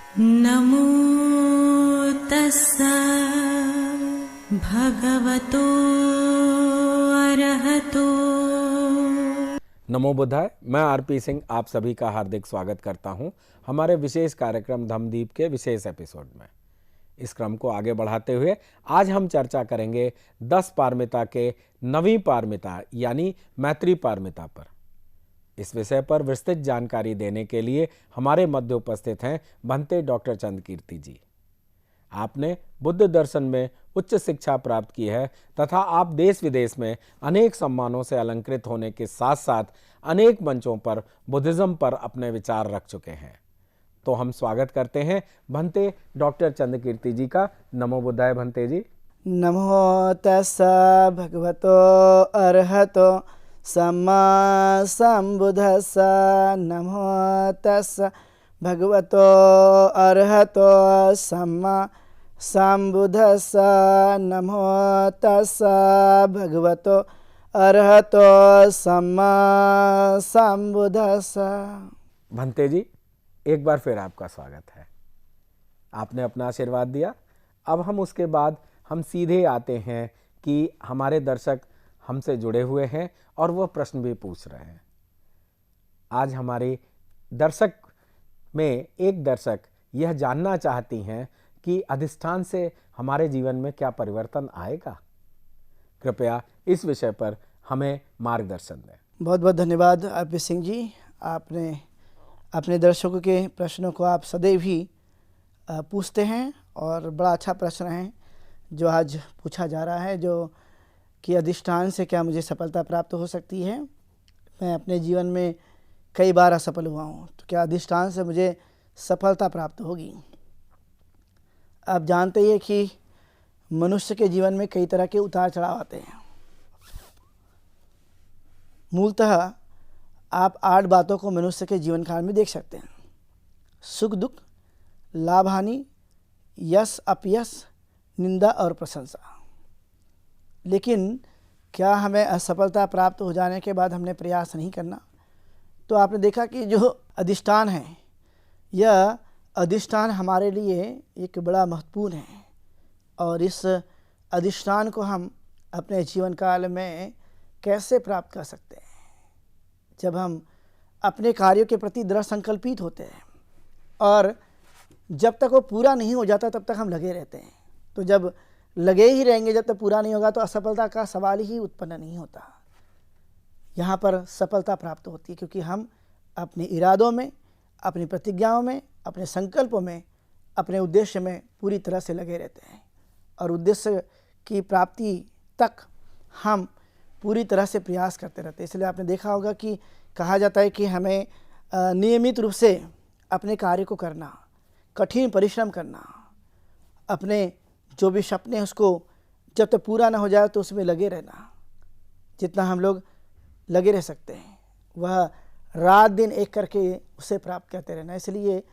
नमो तस्सा भगवतो अरहतो। नमो बुद्धाय। मैं आरपी सिंह आप सभी का हार्दिक स्वागत करता हूं हमारे विशेष कार्यक्रम धम्मदीप के विशेष एपिसोड में। इस क्रम को आगे बढ़ाते हुए आज हम चर्चा करेंगे 10 पारमिता के 9वीं पारमिता यानी मैत्री पारमिता पर। इस विषय पर विस्तृत जानकारी देने के लिए हमारे मध्य उपस्थित हैं भंते डॉक्टर चंद्रकीर्ति जी। आपने बुद्ध दर्शन में उच्च शिक्षा प्राप्त की है तथा आप देश विदेश में अनेक सम्मानों से अलंकृत होने के साथ साथ अनेक मंचों पर बुद्धिज्म पर अपने विचार रख चुके हैं। तो हम स्वागत करते हैं भंते डॉक्टर चंद्रकीर्ति जी का। नमो बुद्धाय भंते जी। नमो तस्सा भगवतो अरहतो सम्मा संबुद्धस्सा। नमो तस्सा भगवतो अरहतो सम्मा संबुद्धस्सा। नमो तस्सा भगवतो अरहतो सम्मा संबुद्धस्सा। भंते जी, एक बार फिर आपका स्वागत है। आपने अपना आशीर्वाद दिया। अब हम उसके बाद हम सीधे आते हैं कि हमारे दर्शक हमसे जुड़े हुए हैं और वो प्रश्न भी पूछ रहे हैं। आज हमारे दर्शक में एक दर्शक यह जानना चाहती हैं कि अधिष्ठान से हमारे जीवन में क्या परिवर्तन आएगा। कृपया इस विषय पर हमें मार्गदर्शन दें। बहुत बहुत धन्यवाद आरपी सिंह जी। आपने अपने दर्शकों के प्रश्नों को आप सदैव ही पूछते हैं और बड़ा अच्छा प्रश्न है जो आज पूछा जा रहा है, जो कि अधिष्ठान से क्या मुझे सफलता प्राप्त हो सकती है। मैं अपने जीवन में कई बार असफल हुआ हूँ, तो क्या अधिष्ठान से मुझे सफलता प्राप्त होगी। आप जानते ही हैं कि मनुष्य के जीवन में कई तरह के उतार चढ़ाव आते हैं। मूलतः आप 8 बातों को मनुष्य के जीवन काल में देख सकते हैं: सुख दुख, लाभ हानि, यश अपयश, निंदा और प्रशंसा। लेकिन क्या हमें असफलता प्राप्त हो जाने के बाद हमने प्रयास नहीं करना? तो आपने देखा कि जो अधिष्ठान है, यह अधिष्ठान हमारे लिए एक बड़ा महत्वपूर्ण है और इस अधिष्ठान को हम अपने जीवन काल में कैसे प्राप्त कर सकते हैं? जब हम अपने कार्यों के प्रति दृढ़ संकल्पित होते हैं और जब तक वो पूरा नहीं हो जाता तब तक हम लगे रहते हैं। तो जब लगे ही रहेंगे, जब तक पूरा नहीं होगा, तो असफलता का सवाल ही उत्पन्न नहीं होता। यहाँ पर सफलता प्राप्त होती है क्योंकि हम अपने इरादों में, अपनी प्रतिज्ञाओं में, अपने संकल्पों में, अपने उद्देश्य में पूरी तरह से लगे रहते हैं और उद्देश्य की प्राप्ति तक हम पूरी तरह से प्रयास करते रहते हैं। इसलिए आपने देखा होगा कि कहा जाता है कि हमें नियमित रूप से अपने कार्य को करना, कठिन परिश्रम करना, अपने जो भी सपने हैं उसको जब तक पूरा ना हो जाए तो उसमें लगे रहना। जितना हम लोग लगे रह सकते हैं वह रात दिन एक करके उसे प्राप्त करते रहना। इसलिए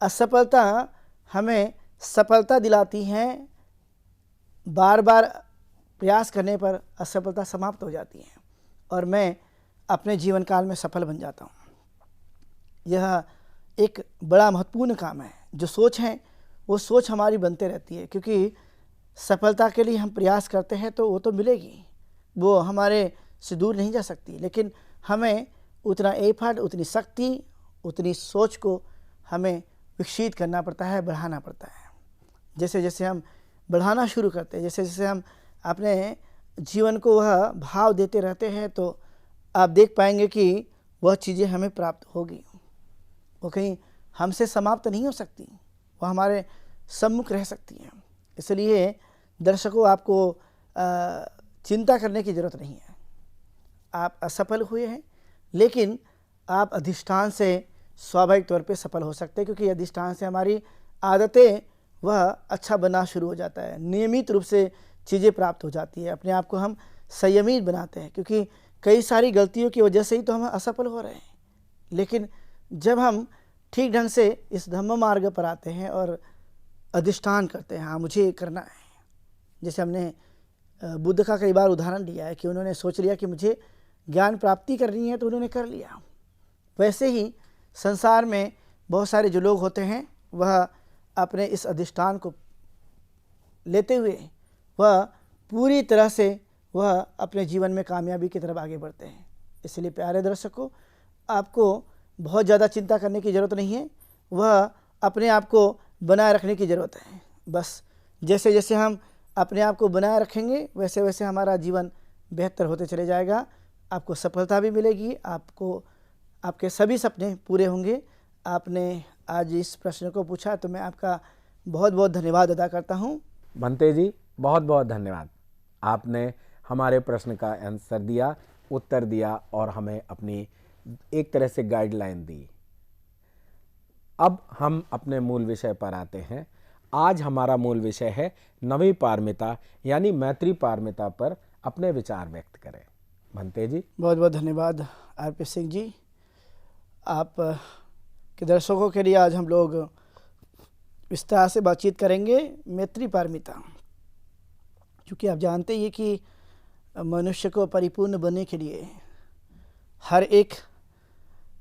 असफलता हमें सफलता दिलाती है। बार बार प्रयास करने पर असफलता समाप्त हो जाती है और मैं अपने जीवन काल में सफल बन जाता हूँ। यह एक बड़ा महत्वपूर्ण काम है। जो सोच है वो सोच हमारी बनते रहती है, क्योंकि सफलता के लिए हम प्रयास करते हैं तो वो तो मिलेगी, वो हमारे से दूर नहीं जा सकती। लेकिन हमें उतना एफर्ट, उतनी शक्ति, उतनी सोच को हमें विकसित करना पड़ता है, बढ़ाना पड़ता है। जैसे जैसे हम बढ़ाना शुरू करते हैं, जैसे जैसे हम अपने जीवन को वह भाव देते रहते हैं, तो आप देख पाएंगे कि वह चीज़ें हमें प्राप्त होगी। वो कहीं हमसे समाप्त नहीं हो सकती, वह हमारे सम्मुख रह सकती हैं। इसलिए दर्शकों, आपको चिंता करने की ज़रूरत नहीं है। आप असफल हुए हैं, लेकिन आप अधिष्ठान से स्वाभाविक तौर पे सफल हो सकते हैं, क्योंकि अधिष्ठान से हमारी आदतें वह अच्छा बनना शुरू हो जाता है। नियमित रूप से चीज़ें प्राप्त हो जाती है। अपने आप को हम संयमित बनाते हैं, क्योंकि कई सारी गलतियों की वजह से ही तो हम असफल हो रहे हैं। लेकिन जब हम ठीक ढंग से इस धम्म मार्ग पर आते हैं और अधिष्ठान करते हैं, हाँ मुझे ये करना है। जैसे हमने बुद्ध का कई बार उदाहरण लिया है कि उन्होंने सोच लिया कि मुझे ज्ञान प्राप्ति करनी है तो उन्होंने कर लिया। वैसे ही संसार में बहुत सारे जो लोग होते हैं वह अपने इस अधिष्ठान को लेते हुए वह पूरी तरह से वह अपने जीवन में कामयाबी की तरफ आगे बढ़ते हैं। इसलिए प्यारे दर्शकों, आपको बहुत ज़्यादा चिंता करने की ज़रूरत नहीं है, वह अपने आप को बनाए रखने की ज़रूरत है। बस जैसे जैसे हम अपने आप को बनाए रखेंगे वैसे वैसे हमारा जीवन बेहतर होते चले जाएगा। आपको सफलता भी मिलेगी, आपको आपके सभी सपने पूरे होंगे। आपने आज इस प्रश्न को पूछा तो मैं आपका बहुत बहुत धन्यवाद अदा करता हूँ। भंते जी, बहुत बहुत धन्यवाद। आपने हमारे प्रश्न का आंसर दिया, उत्तर दिया और हमें अपनी एक तरह से गाइडलाइन दी। अब हम अपने मूल विषय पर आते हैं। आज हमारा मूल विषय है नवी पारमिता यानी मैत्री पारमिता पर अपने विचार व्यक्त करें। भंते जी, बहुत बहुत धन्यवाद आरपी सिंह जी। आप के दर्शकों के लिए आज हम लोग विस्तार से बातचीत करेंगे मैत्री पारमिता। क्योंकि आप जानते ही कि मनुष्य को परिपूर्ण बनने के लिए हर एक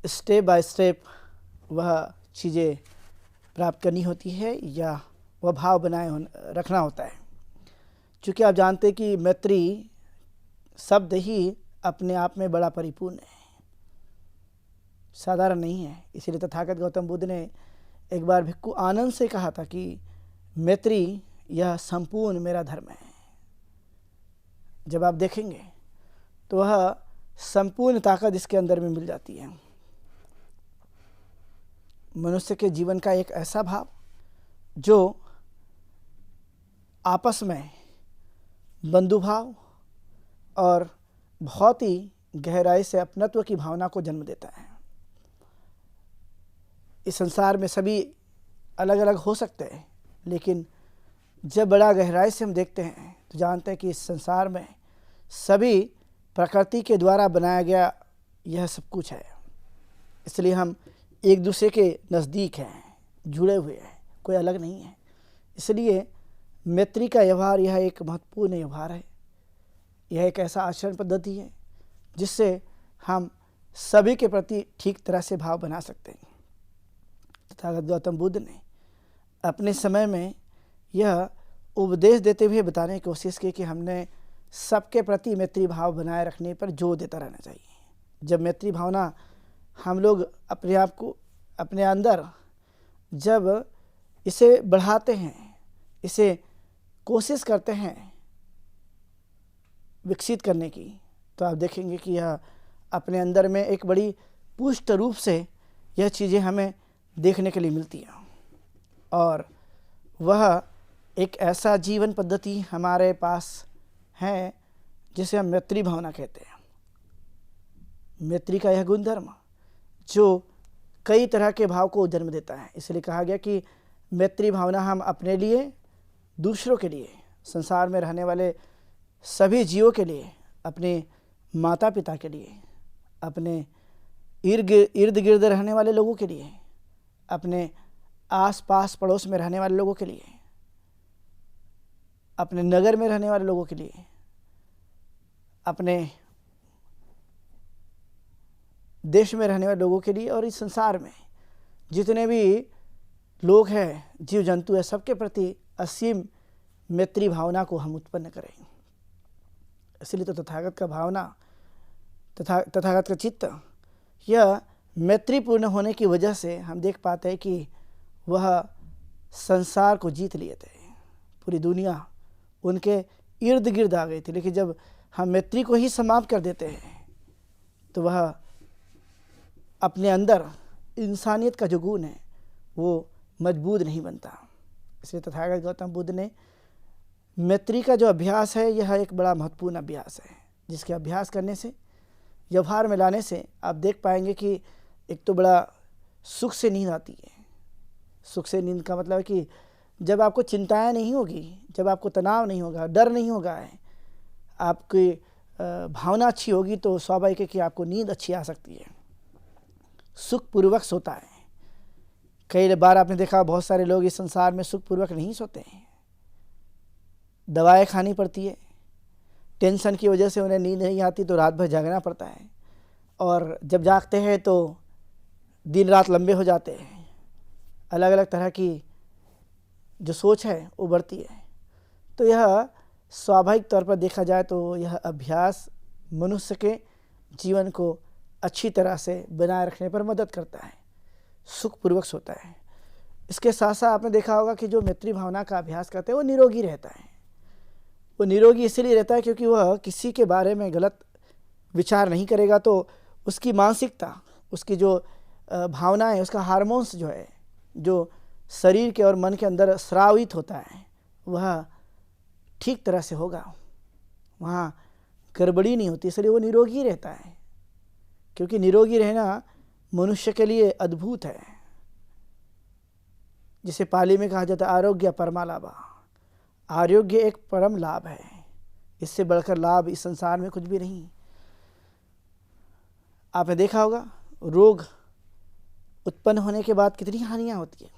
स्टेप बाय स्टेप वह चीज़ें प्राप्त करनी होती है या वह भाव बनाए रखना होता है। क्योंकि आप जानते हैं कि मैत्री शब्द ही अपने आप में बड़ा परिपूर्ण है, साधारण नहीं है। इसीलिए तथागत गौतम बुद्ध ने एक बार भिक्खु आनंद से कहा था कि मैत्री यह संपूर्ण मेरा धर्म है। जब आप देखेंगे तो वह संपूर्ण ताकत इसके अंदर में मिल जाती है। मनुष्य के जीवन का एक ऐसा भाव जो आपस में बंधुभाव और बहुत ही गहराई से अपनत्व की भावना को जन्म देता है। इस संसार में सभी अलग अलग हो सकते हैं, लेकिन जब बड़ा गहराई से हम देखते हैं तो जानते हैं कि इस संसार में सभी प्रकृति के द्वारा बनाया गया यह सब कुछ है। इसलिए हम एक दूसरे के नज़दीक हैं, जुड़े हुए हैं, कोई अलग नहीं है। इसलिए मैत्री का व्यवहार यह एक महत्वपूर्ण व्यवहार है। यह एक ऐसा आचरण पद्धति है जिससे हम सभी के प्रति ठीक तरह से भाव बना सकते हैं। तथागत गौतम बुद्ध ने अपने समय में यह उपदेश देते हुए बताने की कोशिश की कि हमने सबके प्रति मैत्री भाव बनाए रखने पर जोर देता रहना चाहिए। जब मैत्री भावना हम लोग अपने आप को अपने अंदर जब इसे बढ़ाते हैं, इसे कोशिश करते हैं विकसित करने की, तो आप देखेंगे कि यह अपने अंदर में एक बड़ी पुष्ट रूप से यह चीज़ें हमें देखने के लिए मिलती हैं। और वह एक ऐसा जीवन पद्धति हमारे पास है जिसे हम मैत्री भावना कहते हैं। मैत्री का यह गुणधर्म जो कई तरह के भाव को जन्म देता है। इसलिए कहा गया कि मैत्री भावना हम अपने लिए, दूसरों के लिए, संसार में रहने वाले सभी जीवों के लिए, अपने माता पिता के लिए, अपने इर्द गिर्द रहने वाले लोगों के लिए, अपने आस पास पड़ोस में रहने वाले लोगों के लिए, अपने नगर में रहने वाले लोगों के लिए, अपने देश में रहने वाले लोगों के लिए और इस संसार में जितने भी लोग हैं, जीव जंतु है, सबके प्रति असीम मैत्री भावना को हम उत्पन्न करें। इसलिए तो तथागत का भावना, तथागत का चित्त, यह मैत्रीपूर्ण होने की वजह से हम देख पाते हैं कि वह संसार को जीत लिए थे। पूरी दुनिया उनके इर्द गिर्द आ गई थी। लेकिन जब हम मैत्री को ही समाप्त कर देते हैं तो वह अपने अंदर इंसानियत का जो गुण है वो मजबूत नहीं बनता। इसलिए तथागत गौतम बुद्ध ने मैत्री का जो अभ्यास है यह एक बड़ा महत्वपूर्ण अभ्यास है, जिसके अभ्यास करने से, व्यवहार में लाने से आप देख पाएंगे कि एक तो बड़ा सुख से नींद आती है। सुख से नींद का मतलब है कि जब आपको चिंताएं नहीं होगी, जब आपको तनाव नहीं होगा, डर नहीं होगा, आपकी भावना अच्छी होगी, तो स्वाभाविक है कि आपको नींद अच्छी आ सकती है, सुखपूर्वक सोता है। कई बार आपने देखा बहुत सारे लोग इस संसार में सुखपूर्वक नहीं सोते हैं, दवाएं खानी पड़ती है, टेंशन की वजह से उन्हें नींद नहीं आती तो रात भर जागना पड़ता है, और जब जागते हैं तो दिन रात लंबे हो जाते हैं। अलग अलग तरह की जो सोच है वो बढ़ती है। तो यह स्वाभाविक तौर पर देखा जाए तो यह अभ्यास मनुष्य के जीवन को अच्छी तरह से बनाए रखने पर मदद करता है, सुखपूर्वक सोता है। इसके साथ साथ आपने देखा होगा कि जो मैत्री भावना का अभ्यास करते हैं वो निरोगी रहता है। वो निरोगी इसलिए रहता है क्योंकि वह किसी के बारे में गलत विचार नहीं करेगा, तो उसकी मानसिकता, उसकी जो भावना है, उसका हार्मोन्स जो है, जो शरीर के और मन के अंदर स्रावित होता है, वह ठीक तरह से होगा, वहाँ गड़बड़ी नहीं होती, इसलिए वो निरोगी रहता है। क्योंकि निरोगी रहना मनुष्य के लिए अद्भुत है। जिसे पाली में कहा जाता है आरोग्य परमालाभा। आरोग्य एक परम लाभ है, इससे बढ़कर लाभ इस संसार में कुछ भी नहीं। आपने देखा होगा रोग उत्पन्न होने के बाद कितनी हानियां होती है,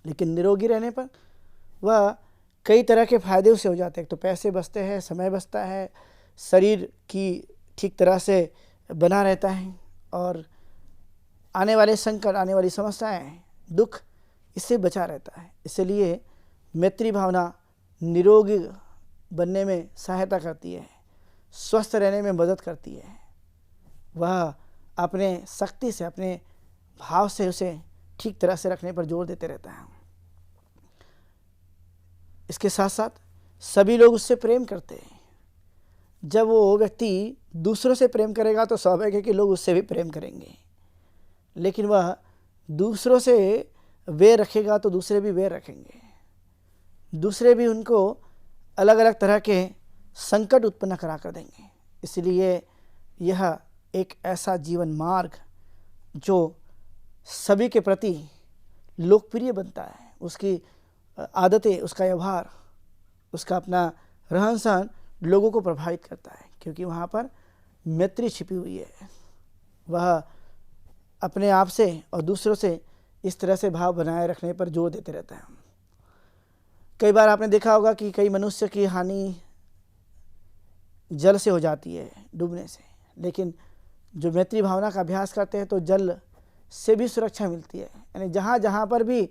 लेकिन निरोगी रहने पर वह कई तरह के फायदे उसे हो जाते हैं। तो पैसे बचते हैं, समय बचता है, शरीर की ठीक तरह से बना रहता है, और आने वाले संकट, आने वाली समस्याएं, दुख, इससे बचा रहता है। इसलिए मैत्री भावना निरोगी बनने में सहायता करती है, स्वस्थ रहने में मदद करती है। वह अपने शक्ति से, अपने भाव से उसे ठीक तरह से रखने पर जोर देते रहता है। इसके साथ साथ सभी लोग उससे प्रेम करते हैं। जब वो व्यक्ति दूसरों से प्रेम करेगा तो स्वाभाविक है कि लोग उससे भी प्रेम करेंगे, लेकिन वह दूसरों से वैर रखेगा तो दूसरे भी वैर रखेंगे, दूसरे भी उनको अलग अलग तरह के संकट उत्पन्न करा कर देंगे। इसलिए यह एक ऐसा जीवन मार्ग जो सभी के प्रति लोकप्रिय बनता है। उसकी आदतें, उसका व्यवहार, उसका अपना रहन सहन लोगों को प्रभावित करता है, क्योंकि वहाँ पर मैत्री छिपी हुई है। वह अपने आप से और दूसरों से इस तरह से भाव बनाए रखने पर जोर देते रहता है। कई बार आपने देखा होगा कि कई मनुष्य की हानि जल से हो जाती है, डूबने से, लेकिन जो मैत्री भावना का अभ्यास करते हैं तो जल से भी सुरक्षा मिलती है। यानी जहाँ जहाँ पर भी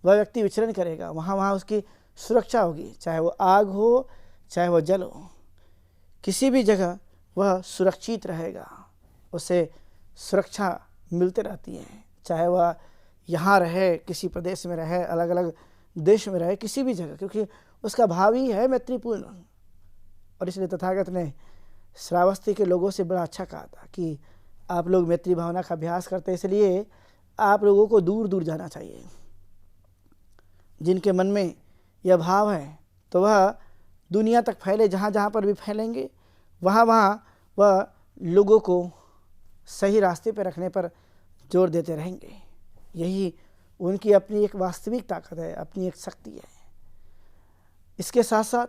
वह व्यक्ति विचरण करेगा वहाँ वहाँ उसकी सुरक्षा होगी, चाहे वो आग हो, चाहे वो जल हो, किसी भी जगह वह सुरक्षित रहेगा, उसे सुरक्षा मिलते रहती है। चाहे वह यहाँ रहे, किसी प्रदेश में रहे, अलग अलग देश में रहे, किसी भी जगह, क्योंकि उसका भाव ही है मैत्रीपूर्ण। और इसलिए तथागत ने श्रावस्ती के लोगों से बड़ा अच्छा कहा था कि आप लोग मैत्री भावना का अभ्यास करते हैं, इसलिए आप लोगों को दूर दूर जाना चाहिए। जिनके मन में यह भाव है तो वह दुनिया तक फैले, जहाँ जहाँ पर भी फैलेंगे वहाँ वहाँ वह लोगों को सही रास्ते पर रखने पर जोर देते रहेंगे। यही उनकी अपनी एक वास्तविक ताकत है, अपनी एक शक्ति है। इसके साथ साथ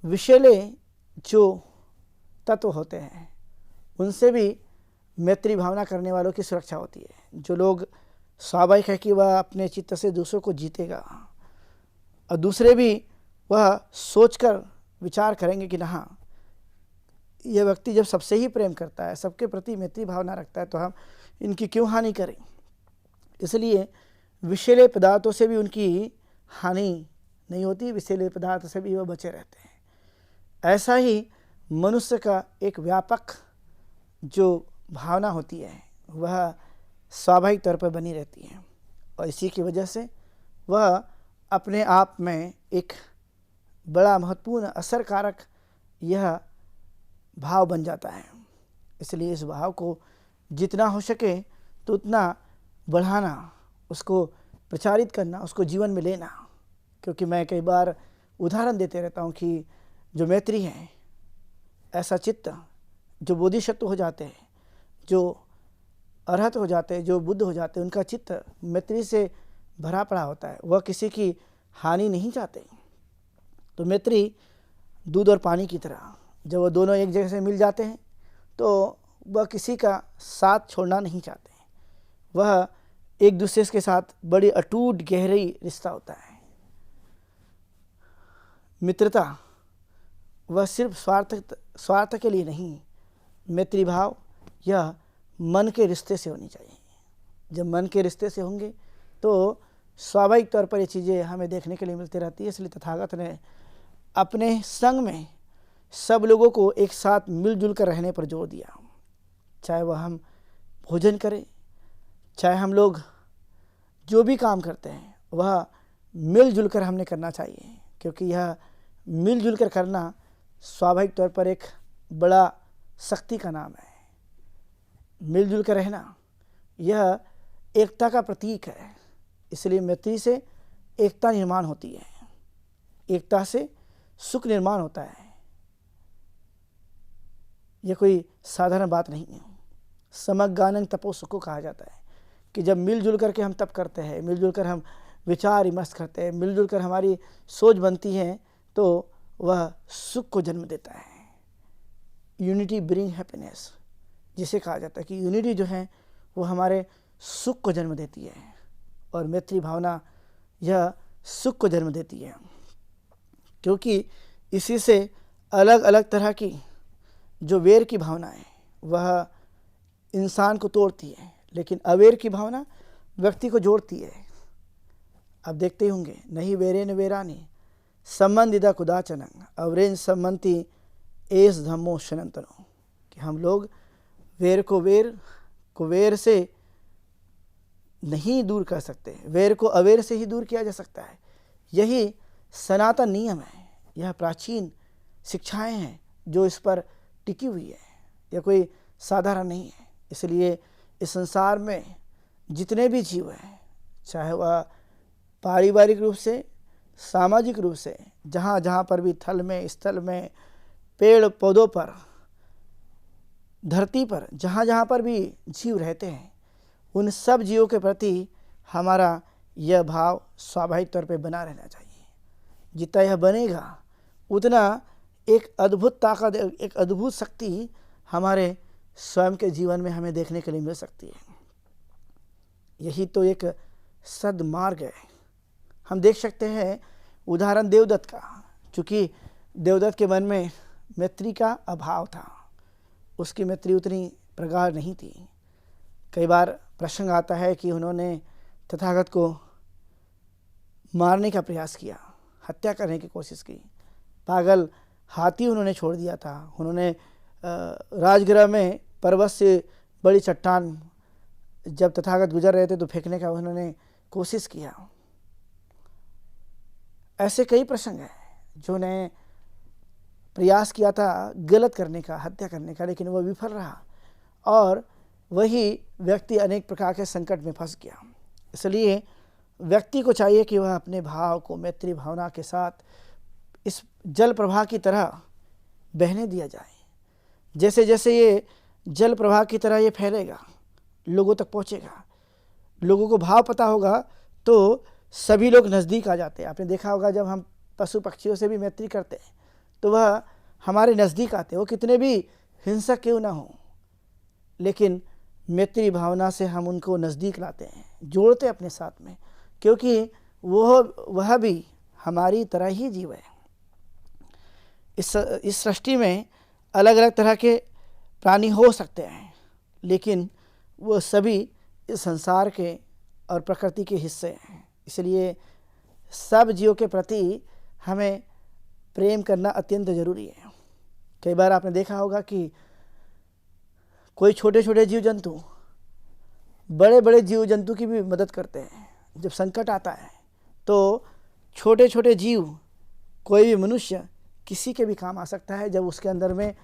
विषैले जो तत्व होते हैं उनसे भी मैत्री भावना करने वालों की सुरक्षा होती है। जो लोग स्वाभाविक है कि वह अपने चित्त से दूसरों को जीतेगा, और दूसरे भी वह सोचकर विचार करेंगे कि हाँ, यह व्यक्ति जब सबसे ही प्रेम करता है, सबके प्रति मैत्री भावना रखता है, तो हम इनकी क्यों हानि करें। इसलिए विषैले पदार्थों से भी उनकी हानि नहीं होती, विषैले पदार्थ से भी वह बचे रहते हैं। ऐसा ही मनुष्य का एक व्यापक जो भावना होती है वह स्वाभाविक तौर पर बनी रहती है, और इसी की वजह से वह अपने आप में एक बड़ा महत्वपूर्ण असरकारक यह भाव बन जाता है। इसलिए इस भाव को जितना हो सके तो उतना बढ़ाना, उसको प्रचारित करना, उसको जीवन में लेना। क्योंकि मैं कई बार उदाहरण देते रहता हूँ कि जो मैत्री है, ऐसा चित्त जो बोधिसत्व हो जाते हैं, जो अरहत हो जाते हैं, जो बुद्ध हो जाते हैं, उनका चित्त मैत्री से भरा पड़ा होता है। वह किसी की हानि नहीं चाहते। तो मैत्री दूध और पानी की तरह, जब वह दोनों एक जगह से मिल जाते हैं तो वह किसी का साथ छोड़ना नहीं चाहते। वह एक दूसरे के साथ बड़ी अटूट गहरी रिश्ता होता है। मित्रता वह सिर्फ स्वार्थ के लिए नहीं, मैत्री भाव यह मन के रिश्ते से होनी चाहिए। जब मन के रिश्ते से होंगे तो स्वाभाविक तौर पर ये चीज़ें हमें देखने के लिए मिलती रहती है। इसलिए तथागत ने अपने संग में सब लोगों को एक साथ मिलजुल कर रहने पर जोर दिया। चाहे वह हम भोजन करें, चाहे हम लोग जो भी काम करते हैं वह मिलजुल कर हमने करना चाहिए, क्योंकि यह मिलजुल कर करना स्वाभाविक तौर पर एक बड़ा शक्ति का नाम है। मिलजुल कर रहना यह एकता का प्रतीक है। इसलिए मैत्री से एकता निर्माण होती है, एकता से सुख निर्माण होता है। यह कोई साधारण बात नहीं है। समगानं तपो सुखो कहा जाता है कि जब मिलजुल करके हम तप करते हैं, मिलजुल कर हम विचार विमर्श करते हैं, मिलजुल कर हमारी सोच बनती है, तो वह सुख को जन्म देता है। यूनिटी ब्रिंग हैप्पीनेस, जिसे कहा जाता है कि यूनिटी जो है वो हमारे सुख को जन्म देती है, और मैत्री भावना यह सुख को जन्म देती है, क्योंकि इसी से अलग अलग तरह की जो वैर की भावना है वह इंसान को तोड़ती है, लेकिन अवैर की भावना व्यक्ति को जोड़ती है। आप देखते होंगे, नहीं वेरेन वेरानी संबंधिता कुदाचनंग अवरेन सम्मति एस धम्मो शनंतनो, कि हम लोग वैर को वैर से नहीं दूर कर सकते, वैर को अवैर से ही दूर किया जा सकता है। यही सनातन नियम है, यह प्राचीन शिक्षाएं हैं जो इस पर टिकी हुई है। यह कोई साधारण नहीं है। इसलिए इस संसार में जितने भी जीव हैं, चाहे वह पारिवारिक रूप से, सामाजिक रूप से, जहाँ जहाँ पर भी थल में, स्थल में, पेड़ पौधों पर, धरती पर, जहाँ जहाँ पर भी जीव रहते हैं, उन सब जीवों के प्रति हमारा यह भाव स्वाभाविक तौर पे बना रहना चाहिए। जितना यह बनेगा उतना एक अद्भुत ताकत, एक अद्भुत शक्ति हमारे स्वयं के जीवन में हमें देखने के लिए मिल सकती है। यही तो एक सद्मार्ग है। हम देख सकते हैं उदाहरण देवदत्त का। चूँकि देवदत्त के मन में मैत्री का अभाव था, उसकी मैत्री उतनी प्रगाढ़ नहीं थी। कई बार प्रसंग आता है कि उन्होंने तथागत को मारने का प्रयास किया, हत्या करने की कोशिश की। पागल हाथी उन्होंने छोड़ दिया था। उन्होंने राजगृह में पर्वत से बड़ी चट्टान जब तथागत गुजर रहे थे तो फेंकने का उन्होंने कोशिश किया। ऐसे कई प्रसंग हैं जो ने प्रयास किया था गलत करने का, हत्या करने का, लेकिन वह विफल रहा और वही व्यक्ति अनेक प्रकार के संकट में फंस गया। इसलिए व्यक्ति को चाहिए कि वह अपने भाव को मैत्री भावना के साथ इस जल प्रवाह की तरह बहने दिया जाए। जैसे जैसे ये जल प्रवाह की तरह ये फैलेगा, लोगों तक पहुँचेगा, लोगों को भाव पता होगा तो सभी लोग नज़दीक आ जाते हैं। आपने देखा होगा जब हम पशु पक्षियों से भी मैत्री करते हैं तो वह हमारे नज़दीक आते हैं, वो कितने भी हिंसक क्यों ना हो, लेकिन मैत्री भावना से हम उनको नज़दीक लाते हैं, जोड़ते अपने साथ में, क्योंकि वह भी हमारी तरह ही जीव है। इस सृष्टि में अलग अलग तरह के प्राणी हो सकते हैं, लेकिन वो सभी इस संसार के और प्रकृति के हिस्से हैं। इसलिए सब जीवों के प्रति हमें प्रेम करना अत्यंत ज़रूरी है। कई बार आपने देखा होगा कि कोई छोटे छोटे जीव जंतु बड़े बड़े जीव जंतु की भी मदद करते हैं। जब संकट आता है तो छोटे छोटे जीव, कोई भी मनुष्य किसी के भी काम आ सकता है जब उसके अंदर में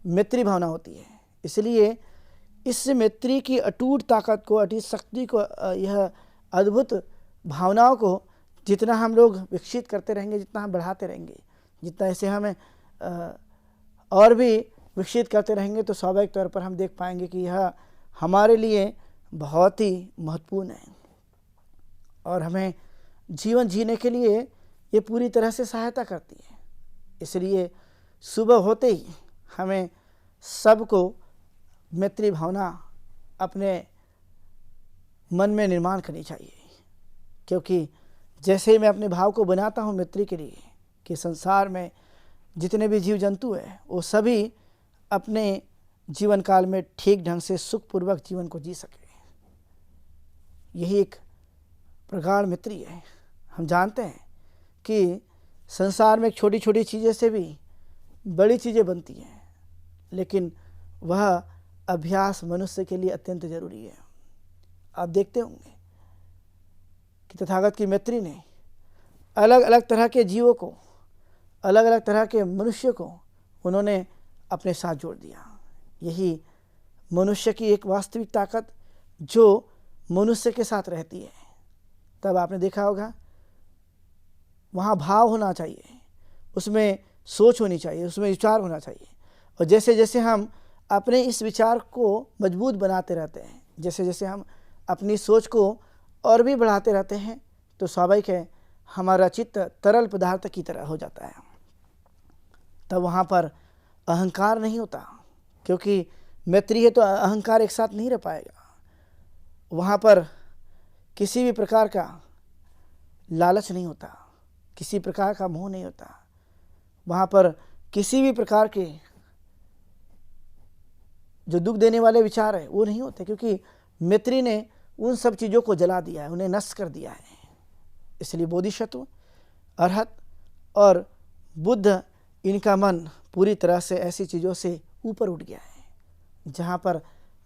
मैत्री भावना होती है। इसलिए इस मैत्री की अटूट ताकत को, अटूट शक्ति को, यह अद्भुत भावनाओं को जितना हम लोग विकसित करते रहेंगे, जितना हम बढ़ाते रहेंगे, जितना ऐसे हमें और भी विकसित करते रहेंगे, तो स्वाभाविक तौर पर हम देख पाएंगे कि यह हमारे लिए बहुत ही महत्वपूर्ण है और हमें जीवन जीने के लिए ये पूरी तरह से सहायता करती है। इसलिए सुबह होते ही हमें सबको मैत्री भावना अपने मन में निर्माण करनी चाहिए, क्योंकि जैसे ही मैं अपने भाव को बनाता हूँ मैत्री के लिए कि संसार में जितने भी जीव जंतु हैं वो सभी अपने जीवन काल में ठीक ढंग से सुखपूर्वक जीवन को जी सके। यही एक प्रगाढ़ मैत्री है। हम जानते हैं कि संसार में छोटी छोटी चीज़ें से भी बड़ी चीज़ें बनती हैं, लेकिन वह अभ्यास मनुष्य के लिए अत्यंत जरूरी है। आप देखते होंगे कि तथागत की मैत्री ने अलग अलग तरह के जीवों को, अलग अलग तरह के मनुष्य को उन्होंने अपने साथ जोड़ दिया। यही मनुष्य की एक वास्तविक ताकत जो मनुष्य के साथ रहती है। तब आपने देखा होगा वहाँ भाव होना चाहिए, उसमें सोच होनी चाहिए, उसमें विचार होना चाहिए। और जैसे जैसे हम अपने इस विचार को मजबूत बनाते रहते हैं, जैसे जैसे हम अपनी सोच को और भी बढ़ाते रहते हैं, तो स्वाभाविक है हमारा चित्त तरल पदार्थ की तरह हो जाता है। तब वहाँ पर अहंकार नहीं होता, क्योंकि मैत्री है तो अहंकार एक साथ नहीं रह पाएगा। वहाँ पर किसी भी प्रकार का लालच नहीं होता, किसी प्रकार का मोह नहीं होता, वहाँ पर किसी भी प्रकार के जो दुख देने वाले विचार है वो नहीं होते, क्योंकि मैत्री ने उन सब चीज़ों को जला दिया है, उन्हें नष्ट कर दिया है। इसलिए बोधिसत्व, अरहत और बुद्ध, इनका मन पूरी तरह से ऐसी चीज़ों से ऊपर उठ गया है, जहाँ पर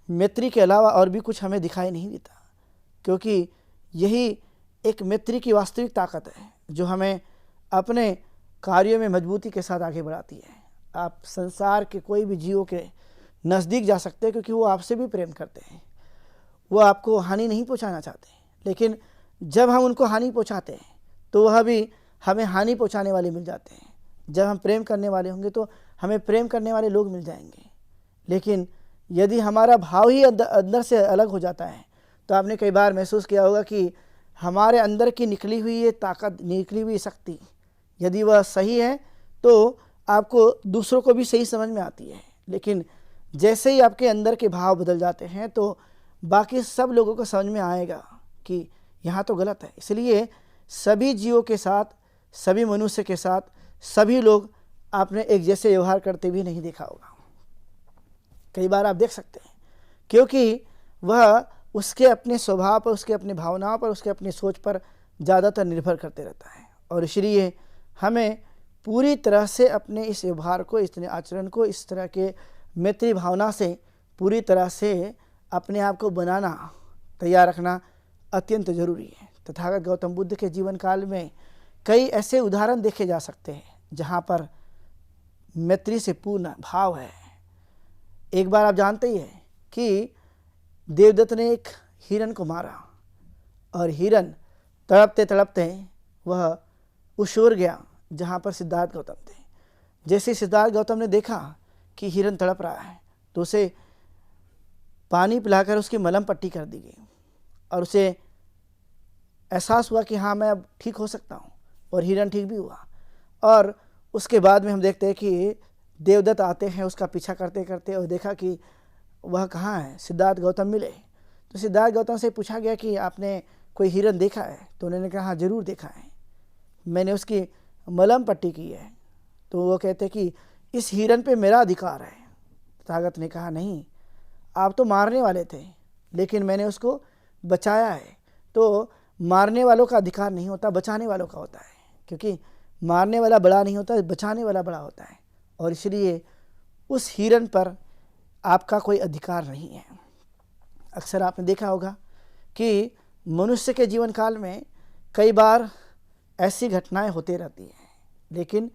मैत्री के अलावा और भी कुछ हमें दिखाई नहीं देता, क्योंकि यही एक मैत्री की वास्तविक ताकत है जो हमें अपने कार्यों में मजबूती के साथ आगे बढ़ाती है। आप संसार के कोई भी जीवों के नज़दीक जा सकते हैं, क्योंकि वो आपसे भी प्रेम करते हैं, वो आपको हानि नहीं पहुंचाना चाहते। लेकिन जब हम उनको हानि पहुंचाते हैं तो वह भी हमें हानि पहुंचाने वाले मिल जाते हैं। जब हम प्रेम करने वाले होंगे तो हमें प्रेम करने वाले लोग मिल जाएंगे। लेकिन यदि हमारा भाव ही अंदर से अलग हो जाता है, तो आपने कई बार महसूस किया होगा कि हमारे अंदर की निकली हुई ये ताकत, निकली हुई शक्ति, यदि वह सही है तो आपको दूसरों को भी सही समझ में आती है। लेकिन जैसे ही आपके अंदर के भाव बदल जाते हैं तो बाकी सब लोगों को समझ में आएगा कि यहाँ तो गलत है। इसलिए सभी जीवों के साथ, सभी मनुष्य के साथ सभी लोग आपने एक जैसे व्यवहार करते भी नहीं देखा होगा। कई बार आप देख सकते हैं, क्योंकि वह उसके अपने स्वभाव पर, उसके अपने भावनाओं पर, उसके अपनी सोच पर ज़्यादातर निर्भर करते रहता है। और इसलिए हमें पूरी तरह से अपने इस व्यवहार को, इस आचरण को, इस तरह के मैत्री भावना से पूरी तरह से अपने आप को बनाना, तैयार रखना अत्यंत ज़रूरी है। तथागत गौतम बुद्ध के जीवन काल में कई ऐसे उदाहरण देखे जा सकते हैं जहाँ पर मैत्री से पूर्ण भाव है। एक बार आप जानते ही हैं कि देवदत्त ने एक हिरन को मारा और हिरन तड़पते तड़पते वह उस ओर गया जहाँ पर सिद्धार्थ गौतम थे। जैसे सिद्धार्थ गौतम ने देखा कि हिरन तड़प रहा है तो उसे पानी पिलाकर उसकी मलहम पट्टी कर दी गई और उसे एहसास हुआ कि हाँ, मैं अब ठीक हो सकता हूँ, और हिरन ठीक भी हुआ। और उसके बाद में हम देखते हैं कि देवदत्त आते हैं उसका पीछा करते करते, और देखा कि वह कहाँ है। सिद्धार्थ गौतम मिले तो सिद्धार्थ गौतम से पूछा गया कि आपने कोई हिरन देखा है? तो उन्होंने कहा हाँ ज़रूर देखा है, मैंने उसकी मलहम पट्टी की है। तो वो कहते कि इस हिरन पे मेरा अधिकार है। तथागत ने कहा नहीं, आप तो मारने वाले थे, लेकिन मैंने उसको बचाया है। तो मारने वालों का अधिकार नहीं होता, बचाने वालों का होता है, क्योंकि मारने वाला बड़ा नहीं होता, बचाने वाला बड़ा होता है। और इसलिए उस हिरन पर आपका कोई अधिकार नहीं है। अक्सर आपने देखा होगा कि मनुष्य के जीवन काल में कई बार ऐसी घटनाएं होती रहती हैं, लेकिन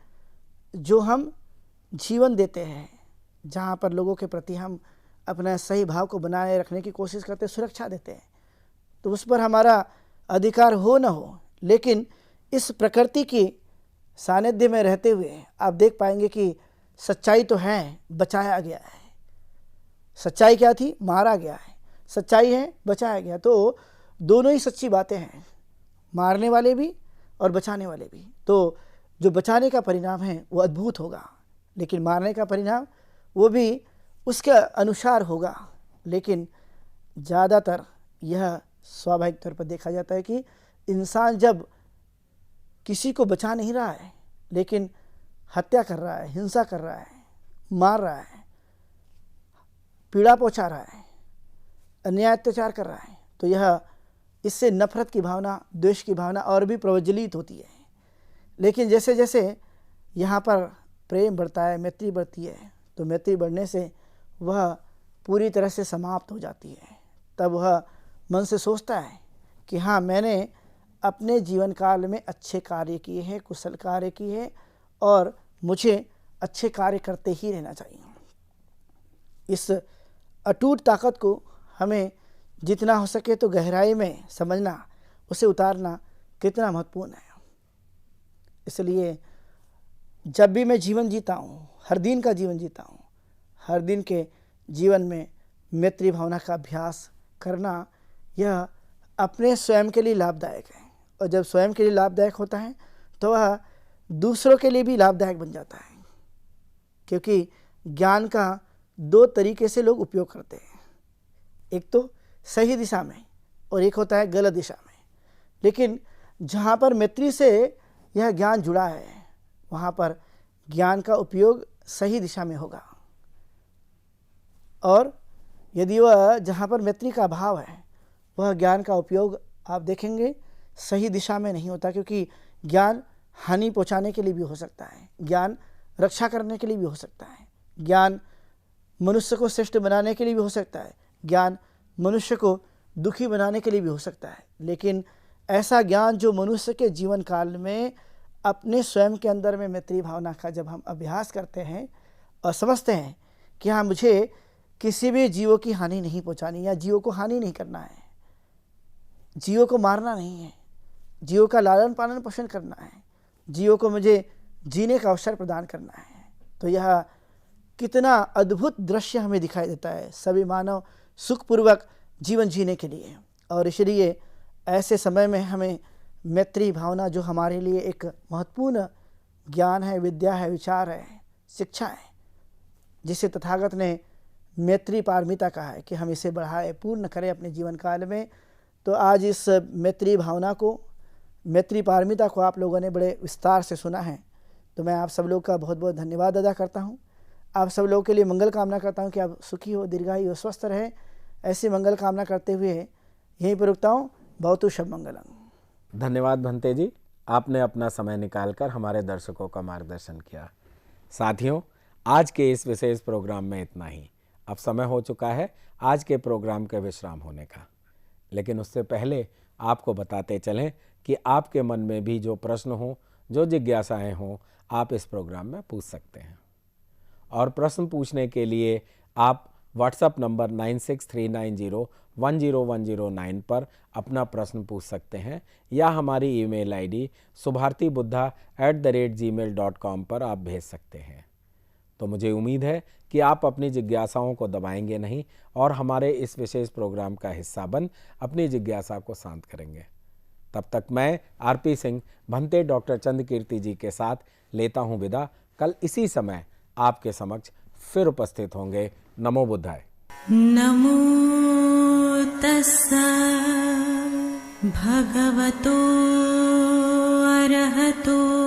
जो हम जीवन देते हैं, जहाँ पर लोगों के प्रति हम अपना सही भाव को बनाए रखने की कोशिश करते, सुरक्षा देते हैं, तो उस पर हमारा अधिकार हो न हो, लेकिन इस प्रकृति की सानिध्य में रहते हुए आप देख पाएंगे कि सच्चाई तो है, बचाया गया है। सच्चाई क्या थी? मारा गया है। सच्चाई है, बचाया गया। तो दोनों ही सच्ची बातें हैं, मारने वाले भी और बचाने वाले भी। तो जो बचाने का परिणाम है वो अद्भुत होगा, लेकिन मारने का परिणाम वो भी उसके अनुसार होगा। लेकिन ज़्यादातर यह स्वाभाविक तौर पर देखा जाता है कि इंसान जब किसी को बचा नहीं रहा है, लेकिन हत्या कर रहा है, हिंसा कर रहा है, मार रहा है, पीड़ा पहुंचा रहा है, अन्याय अत्याचार कर रहा है, तो यह इससे नफरत की भावना, द्वेष की भावना और भी प्रज्वलित होती है। लेकिन जैसे जैसे यहाँ पर प्रेम बढ़ता है, मैत्री बढ़ती है, तो मैत्री बढ़ने से वह पूरी तरह से समाप्त हो जाती है। तब वह मन से सोचता है कि हाँ, मैंने अपने जीवन काल में अच्छे कार्य किए हैं, कुशल कार्य किए हैं और मुझे अच्छे कार्य करते ही रहना चाहिए। इस अटूट ताकत को हमें जितना हो सके तो गहराई में समझना, उसे उतारना कितना महत्वपूर्ण है। इसलिए जब भी मैं जीवन जीता हूँ, हर दिन का जीवन जीता हूँ, हर दिन के जीवन में मैत्री भावना का अभ्यास करना, यह अपने स्वयं के लिए लाभदायक है। और जब स्वयं के लिए लाभदायक होता है तो वह दूसरों के लिए भी लाभदायक बन जाता है। क्योंकि ज्ञान का दो तरीके से लोग उपयोग करते हैं, एक तो सही दिशा में और एक होता है गलत दिशा में। लेकिन जहाँ पर मैत्री से यह ज्ञान जुड़ा है, वहाँ पर ज्ञान का उपयोग सही दिशा में होगा। और यदि वह जहाँ पर मैत्री का अभाव है, वह ज्ञान का उपयोग आप देखेंगे सही दिशा में नहीं होता। क्योंकि ज्ञान हानि पहुँचाने के लिए भी हो सकता है, ज्ञान रक्षा करने के लिए भी हो सकता है, ज्ञान मनुष्य को श्रेष्ठ बनाने के लिए भी हो सकता है, ज्ञान मनुष्य को दुखी बनाने के लिए भी हो सकता है। लेकिन ऐसा ज्ञान जो मनुष्य के जीवन काल में अपने स्वयं के अंदर में मैत्री भावना का जब हम अभ्यास करते हैं और समझते हैं कि हाँ, मुझे किसी भी जीवों की हानि नहीं पहुंचानी या जीवों को हानि नहीं करना है, जीवों को मारना नहीं है, जीवों का लालन पालन पोषण करना है, जीवों को मुझे जीने का अवसर प्रदान करना है, तो यह कितना अद्भुत दृश्य हमें दिखाई देता है सभी मानव सुखपूर्वक जीवन जीने के लिए। और इसलिए ऐसे समय में हमें मैत्री भावना, जो हमारे लिए एक महत्वपूर्ण ज्ञान है, विद्या है, विचार है, शिक्षा है, जिसे तथागत ने मैत्री पारमिता कहा है कि हम इसे बढ़ाए, पूर्ण करें अपने जीवन काल में। तो आज इस मैत्री भावना को, मैत्री पारमिता को आप लोगों ने बड़े विस्तार से सुना है। तो मैं आप सब लोग का बहुत बहुत धन्यवाद अदा करता हूँ। आप सब लोगों के लिए मंगल कामना करता हूँ कि आप सुखी हो, दीर्घायु हो, स्वस्थ रहे। ऐसी मंगल कामना करते हुए यहीं पर रुकता हूँ। बहुत शुभ मंगलम। धन्यवाद भंते जी, आपने अपना समय निकालकर हमारे दर्शकों का मार्गदर्शन किया। साथियों, आज के इस विशेष प्रोग्राम में इतना ही। अब समय हो चुका है आज के प्रोग्राम के विश्राम होने का। लेकिन उससे पहले आपको बताते चलें कि आपके मन में भी जो प्रश्न हो, जो जिज्ञासाएं हों, आप इस प्रोग्राम में पूछ सकते हैं। और प्रश्न पूछने के लिए आप व्हाट्सएप नंबर 9639010109 पर अपना प्रश्न पूछ सकते हैं, या हमारी ईमेल आईडी subhartibuddha@gmail.com पर आप भेज सकते हैं। तो मुझे उम्मीद है कि आप अपनी जिज्ञासाओं को दबाएंगे नहीं और हमारे इस विशेष प्रोग्राम का हिस्सा बन अपनी जिज्ञासा को शांत करेंगे। तब तक मैं आरपी सिंह भंते डॉक्टर चंद्रकीर्ति जी के साथ लेता हूं विदा। कल इसी समय आपके समक्ष फिर उपस्थित होंगे। नमो बुद्धाय। नमो तस्सा भगवतो अरहतो